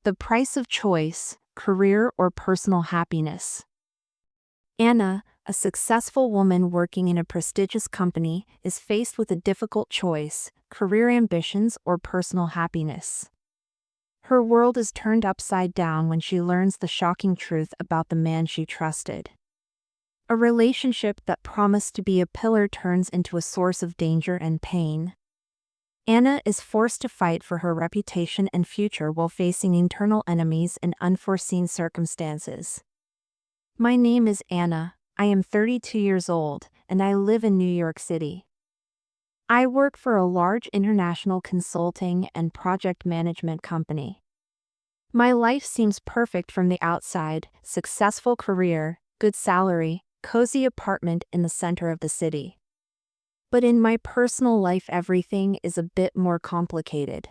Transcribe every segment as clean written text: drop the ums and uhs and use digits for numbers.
The price of choice, career or personal happiness. Anna, a successful woman working in a prestigious company, is faced with a difficult choice: career ambitions or personal happiness. Her world is turned upside down when she learns the shocking truth about the man she trusted. A relationship that promised to be a pillar turns into a source of danger and pain. Anna is forced to fight for her reputation and future while facing internal enemies and unforeseen circumstances. My name is Anna, I am 32 years old, and I live in New York City. I work for a large international consulting and project management company. My life seems perfect from the outside: successful career, good salary, cozy apartment in the center of the city. But in my personal life, everything is a bit more complicated.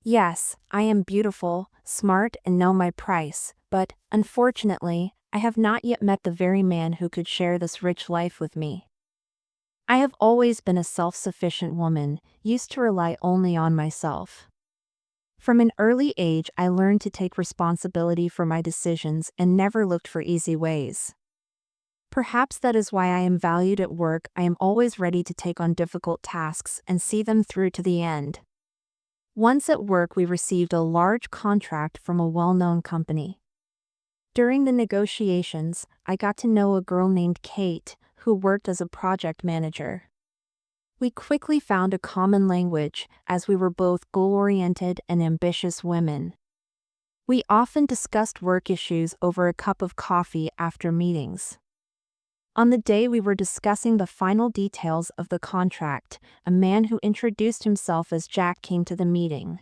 Yes, I am beautiful, smart, and know my price, but, unfortunately, I have not yet met the very man who could share this rich life with me. I have always been a self-sufficient woman, used to rely only on myself. From an early age, I learned to take responsibility for my decisions and never looked for easy ways. Perhaps that is why I am valued at work. I am always ready to take on difficult tasks and see them through to the end. Once at work, we received a large contract from a well-known company. During the negotiations, I got to know a girl named Kate, who worked as a project manager. We quickly found a common language, as we were both goal-oriented and ambitious women. We often discussed work issues over a cup of coffee after meetings. On the day we were discussing the final details of the contract, a man who introduced himself as Jack came to the meeting.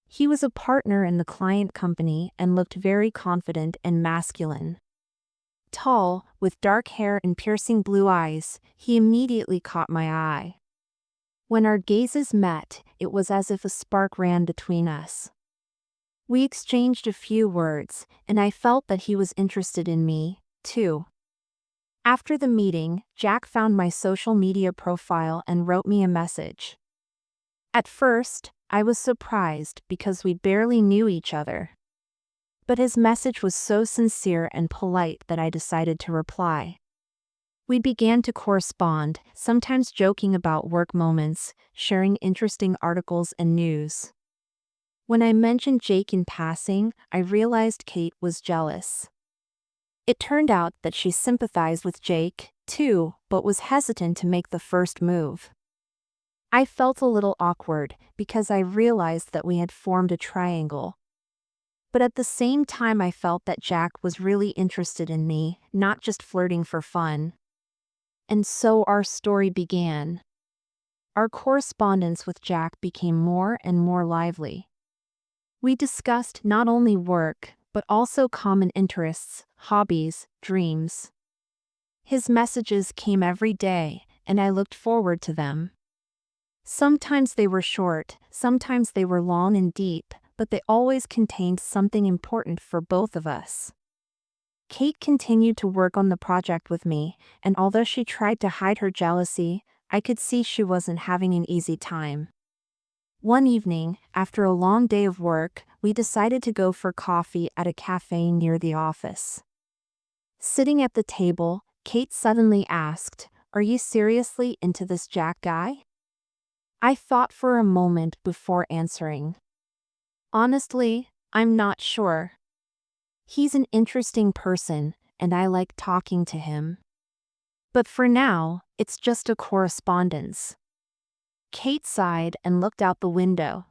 He was a partner in the client company and looked very confident and masculine. Tall, with dark hair and piercing blue eyes, he immediately caught my eye. When our gazes met, it was as if a spark ran between us. We exchanged a few words, and I felt that he was interested in me, too. After the meeting, Jack found my social media profile and wrote me a message. At first, I was surprised because we barely knew each other. But his message was so sincere and polite that I decided to reply. We began to correspond, sometimes joking about work moments, sharing interesting articles and news. When I mentioned Jake in passing, I realized Kate was jealous. It turned out that she sympathized with Jake, too, but was hesitant to make the first move. I felt a little awkward because I realized that we had formed a triangle. But at the same time, I felt that Jack was really interested in me, not just flirting for fun. And so our story began. Our correspondence with Jack became more and more lively. We discussed not only work, but also common interests, hobbies, dreams. His messages came every day, and I looked forward to them. Sometimes they were short, sometimes they were long and deep, but they always contained something important for both of us. Kate continued to work on the project with me, and although she tried to hide her jealousy, I could see she wasn't having an easy time. One evening, after a long day of work, we decided to go for coffee at a cafe near the office. Sitting at the table, Kate suddenly asked, "Are you seriously into this Jack guy?" I thought for a moment before answering. Honestly, I'm not sure. He's an interesting person, and I like talking to him. But for now, it's just a correspondence. Kate sighed and looked out the window.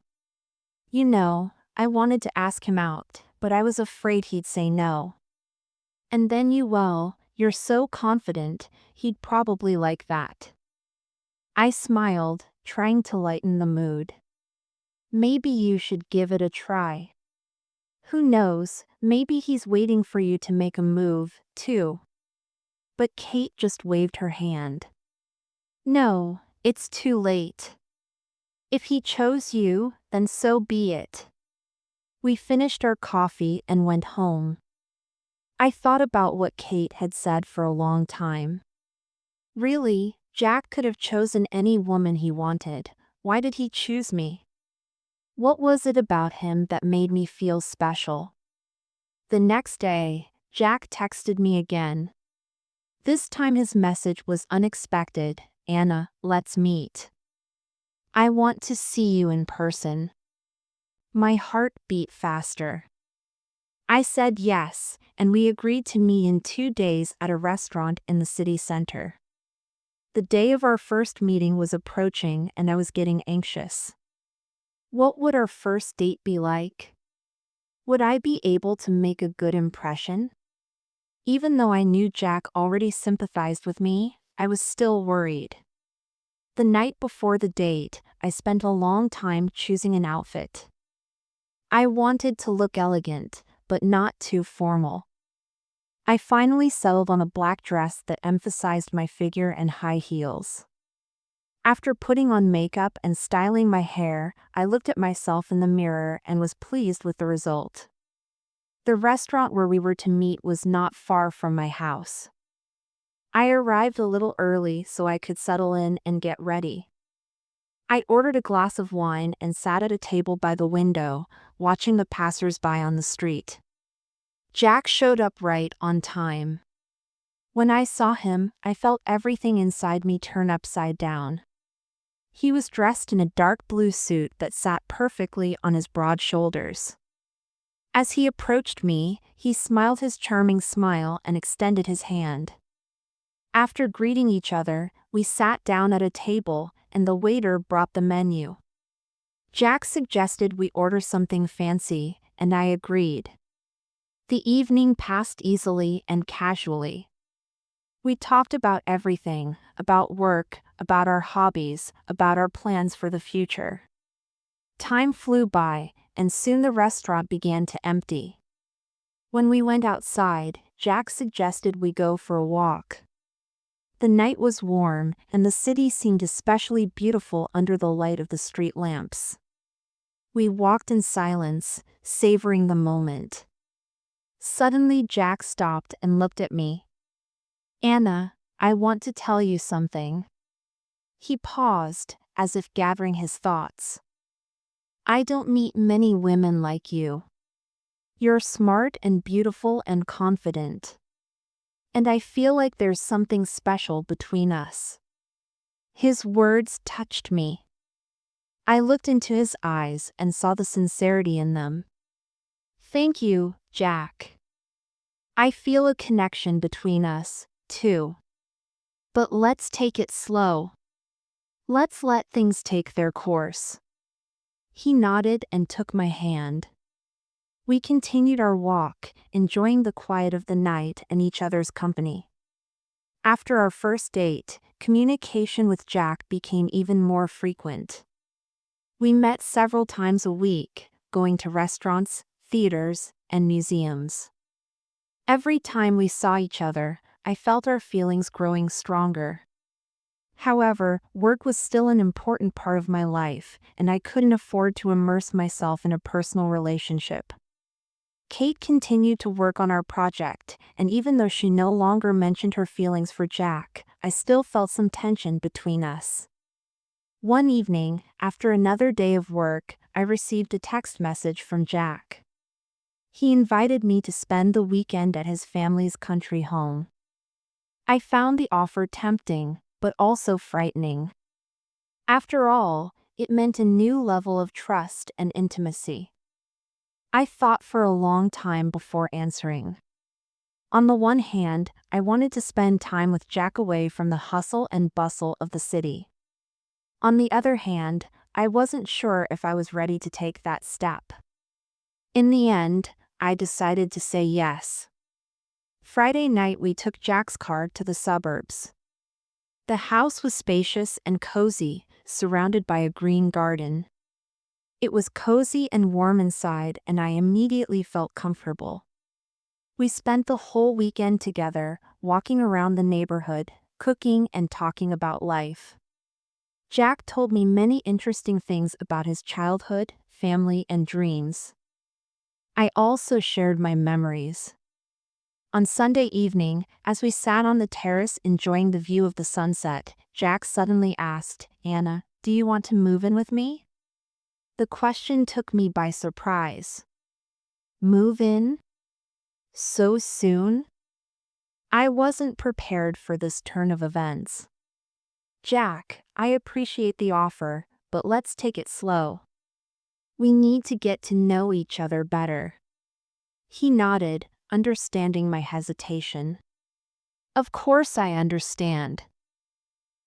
You know, I wanted to ask him out, but I was afraid he'd say no. And then you're so confident, he'd probably like that. I smiled, trying to lighten the mood. Maybe you should give it a try. Who knows, maybe he's waiting for you to make a move, too. But Kate just waved her hand. No, it's too late. If he chose you, then so be it. We finished our coffee and went home. I thought about what Kate had said for a long time. Really, Jack could have chosen any woman he wanted. Why did he choose me? What was it about him that made me feel special? The next day, Jack texted me again. This time his message was unexpected. Anna, let's meet. I want to see you in person. My heart beat faster. I said yes, and we agreed to meet in 2 days at a restaurant in the city center. The day of our first meeting was approaching and I was getting anxious. What would our first date be like? Would I be able to make a good impression? Even though I knew Jack already sympathized with me, I was still worried. The night before the date, I spent a long time choosing an outfit. I wanted to look elegant, but not too formal. I finally settled on a black dress that emphasized my figure and high heels. After putting on makeup and styling my hair, I looked at myself in the mirror and was pleased with the result. The restaurant where we were to meet was not far from my house. I arrived a little early so I could settle in and get ready. I ordered a glass of wine and sat at a table by the window, watching the passers-by on the street. Jack showed up right on time. When I saw him, I felt everything inside me turn upside down. He was dressed in a dark blue suit that sat perfectly on his broad shoulders. As he approached me, he smiled his charming smile and extended his hand. After greeting each other, we sat down at a table, and the waiter brought the menu. Jack suggested we order something fancy, and I agreed. The evening passed easily and casually. We talked about everything, about work, about our hobbies, about our plans for the future. Time flew by, and soon the restaurant began to empty. When we went outside, Jack suggested we go for a walk. The night was warm, and the city seemed especially beautiful under the light of the street lamps. We walked in silence, savoring the moment. Suddenly Jack stopped and looked at me. Anna, I want to tell you something. He paused, as if gathering his thoughts. I don't meet many women like you. You're smart and beautiful and confident. And I feel like there's something special between us. His words touched me. I looked into his eyes and saw the sincerity in them. Thank you, Jack. I feel a connection between us, too. But let's take it slow. Let's let things take their course. He nodded and took my hand. We continued our walk, enjoying the quiet of the night and each other's company. After our first date, communication with Jack became even more frequent. We met several times a week, going to restaurants, theaters, and museums. Every time we saw each other, I felt our feelings growing stronger. However, work was still an important part of my life, and I couldn't afford to immerse myself in a personal relationship. Kate continued to work on our project, and even though she no longer mentioned her feelings for Jack, I still felt some tension between us. One evening, after another day of work, I received a text message from Jack. He invited me to spend the weekend at his family's country home. I found the offer tempting, but also frightening. After all, it meant a new level of trust and intimacy. I thought for a long time before answering. On the one hand, I wanted to spend time with Jack away from the hustle and bustle of the city. On the other hand, I wasn't sure if I was ready to take that step. In the end, I decided to say yes. Friday night we took Jack's car to the suburbs. The house was spacious and cozy, surrounded by a green garden. It was cozy and warm inside, and I immediately felt comfortable. We spent the whole weekend together, walking around the neighborhood, cooking and talking about life. Jack told me many interesting things about his childhood, family, and dreams. I also shared my memories. On Sunday evening, as we sat on the terrace enjoying the view of the sunset, Jack suddenly asked, Anna, do you want to move in with me? The question took me by surprise. Move in? So soon? I wasn't prepared for this turn of events. Jack, I appreciate the offer, but let's take it slow. We need to get to know each other better. He nodded, understanding my hesitation. Of course I understand.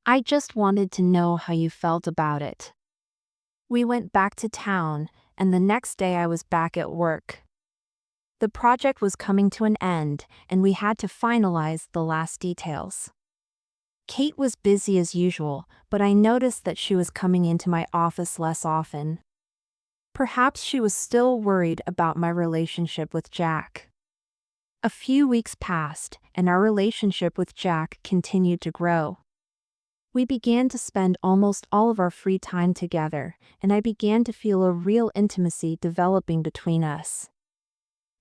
I just wanted to know how you felt about it. We went back to town, and the next day I was back at work. The project was coming to an end, and we had to finalize the last details. Kate was busy as usual, but I noticed that she was coming into my office less often. Perhaps she was still worried about my relationship with Jack. A few weeks passed, and our relationship with Jack continued to grow. We began to spend almost all of our free time together, and I began to feel a real intimacy developing between us.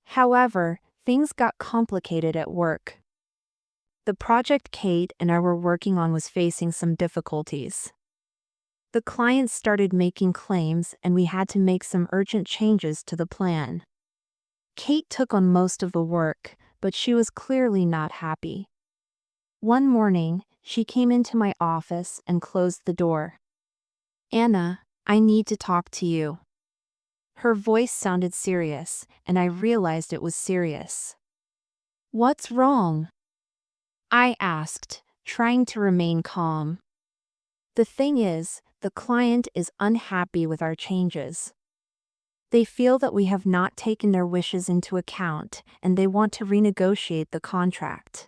However, things got complicated at work. The project Kate and I were working on was facing some difficulties. The client started making claims, and we had to make some urgent changes to the plan. Kate took on most of the work, but she was clearly not happy. One morning, she came into my office and closed the door. Anna, I need to talk to you. Her voice sounded serious, and I realized it was serious. What's wrong? I asked, trying to remain calm. The thing is, the client is unhappy with our changes. They feel that we have not taken their wishes into account, and they want to renegotiate the contract.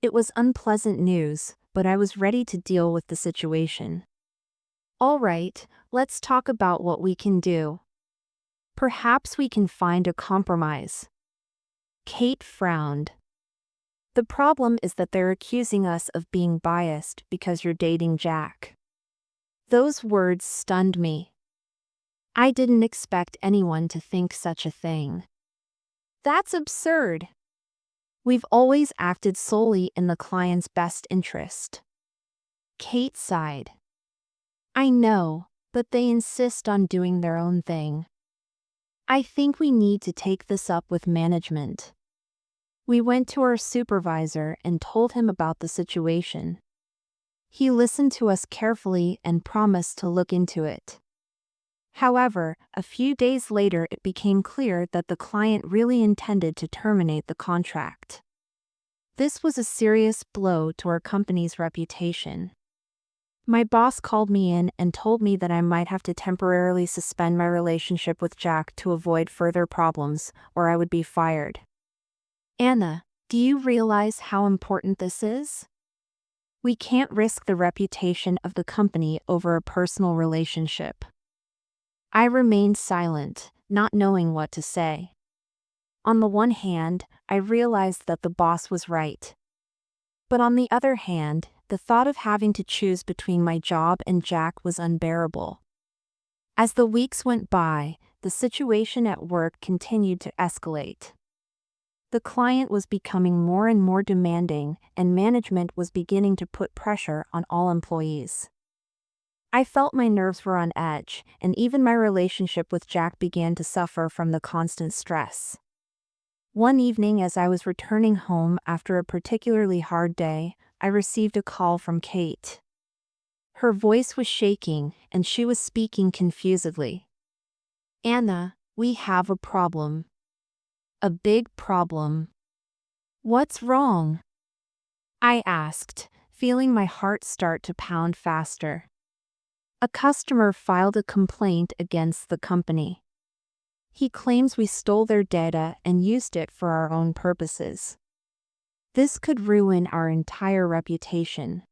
It was unpleasant news, but I was ready to deal with the situation. All right, let's talk about what we can do. Perhaps we can find a compromise. Kate frowned. The problem is that they're accusing us of being biased because you're dating Jack. Those words stunned me. I didn't expect anyone to think such a thing. That's absurd. We've always acted solely in the client's best interest. Kate sighed. I know, but they insist on doing their own thing. I think we need to take this up with management. We went to our supervisor and told him about the situation. He listened to us carefully and promised to look into it. However, a few days later it became clear that the client really intended to terminate the contract. This was a serious blow to our company's reputation. My boss called me in and told me that I might have to temporarily suspend my relationship with Jack to avoid further problems, or I would be fired. Anna, do you realize how important this is? We can't risk the reputation of the company over a personal relationship. I remained silent, not knowing what to say. On the one hand, I realized that the boss was right. But on the other hand, the thought of having to choose between my job and Jack was unbearable. As the weeks went by, the situation at work continued to escalate. The client was becoming more and more demanding, and management was beginning to put pressure on all employees. I felt my nerves were on edge, and even my relationship with Jack began to suffer from the constant stress. One evening, as I was returning home after a particularly hard day, I received a call from Kate. Her voice was shaking, and she was speaking confusedly. Anna, we have a problem. A big problem. What's wrong? I asked, feeling my heart start to pound faster. A customer filed a complaint against the company. He claims we stole their data and used it for our own purposes. This could ruin our entire reputation.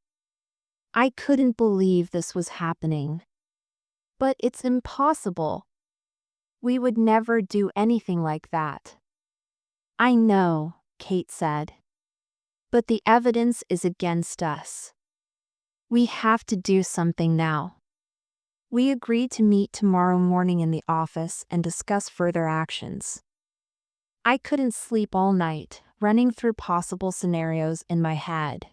I couldn't believe this was happening. But it's impossible. We would never do anything like that. I know, Kate said. But the evidence is against us. We have to do something now. We agreed to meet tomorrow morning in the office and discuss further actions. I couldn't sleep all night, running through possible scenarios in my head.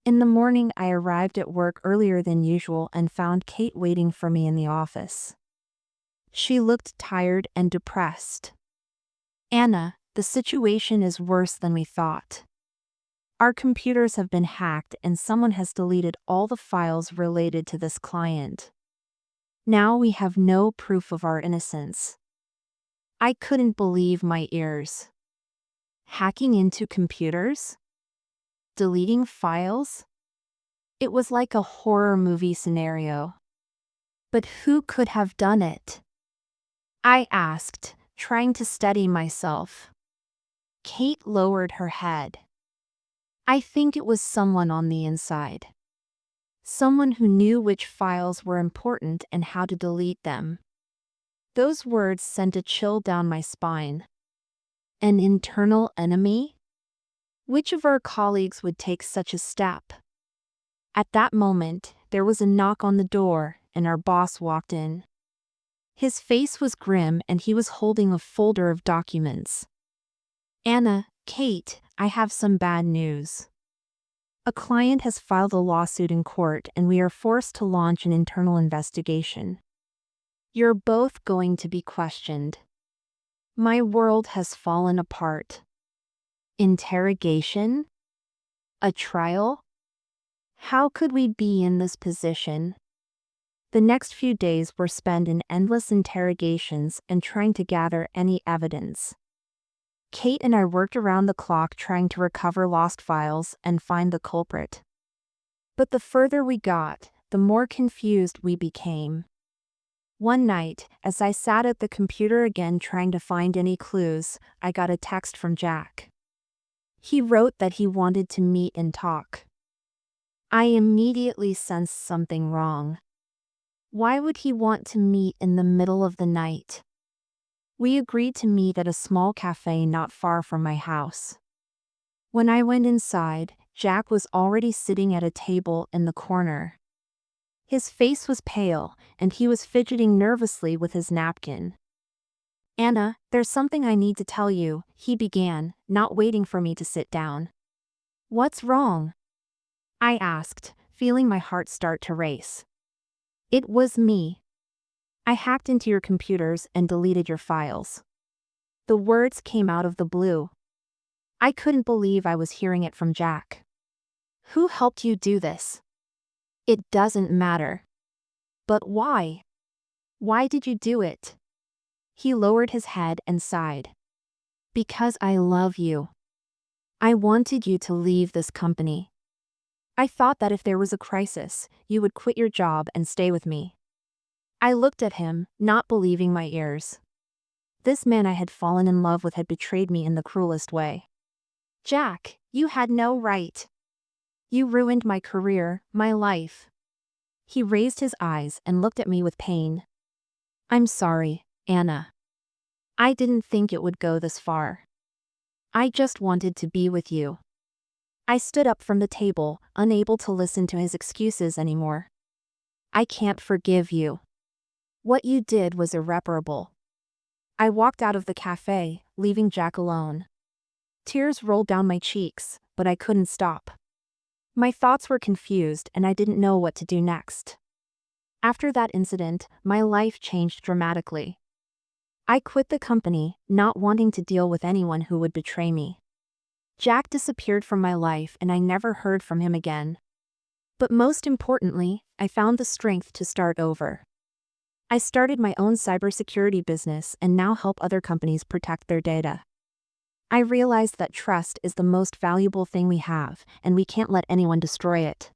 In the morning, I arrived at work earlier than usual and found Kate waiting for me in the office. She looked tired and depressed. Anna, the situation is worse than we thought. Our computers have been hacked and someone has deleted all the files related to this client. Now we have no proof of our innocence. I couldn't believe my ears. Hacking into computers? Deleting files? It was like a horror movie scenario. But who could have done it? I asked, trying to steady myself. Kate lowered her head. I think it was someone on the inside. Someone who knew which files were important and how to delete them. Those words sent a chill down my spine. An internal enemy? Which of our colleagues would take such a step? At that moment, there was a knock on the door, and our boss walked in. His face was grim and he was holding a folder of documents. Anna, Kate, I have some bad news. A client has filed a lawsuit in court and we are forced to launch an internal investigation. You're both going to be questioned. My world has fallen apart. Interrogation? A trial? How could we be in this position? The next few days were spent in endless interrogations and trying to gather any evidence. Kate and I worked around the clock trying to recover lost files and find the culprit. But the further we got, the more confused we became. One night, as I sat at the computer again trying to find any clues, I got a text from Jack. He wrote that he wanted to meet and talk. I immediately sensed something wrong. Why would he want to meet in the middle of the night? We agreed to meet at a small cafe not far from my house. When I went inside, Jack was already sitting at a table in the corner. His face was pale, and he was fidgeting nervously with his napkin. Anna, there's something I need to tell you, he began, not waiting for me to sit down. What's wrong? I asked, feeling my heart start to race. It was me. I hacked into your computers and deleted your files. The words came out of the blue. I couldn't believe I was hearing it from Jack. Who helped you do this? It doesn't matter. But why? Why did you do it? He lowered his head and sighed. Because I love you. I wanted you to leave this company. I thought that if there was a crisis, you would quit your job and stay with me. I looked at him, not believing my ears. This man I had fallen in love with had betrayed me in the cruelest way. Jack, you had no right. You ruined my career, my life. He raised his eyes and looked at me with pain. I'm sorry, Anna. I didn't think it would go this far. I just wanted to be with you. I stood up from the table, unable to listen to his excuses anymore. I can't forgive you. What you did was irreparable. I walked out of the cafe, leaving Jack alone. Tears rolled down my cheeks, but I couldn't stop. My thoughts were confused and I didn't know what to do next. After that incident, my life changed dramatically. I quit the company, not wanting to deal with anyone who would betray me. Jack disappeared from my life and I never heard from him again. But most importantly, I found the strength to start over. I started my own cybersecurity business and now help other companies protect their data. I realized that trust is the most valuable thing we have, and we can't let anyone destroy it.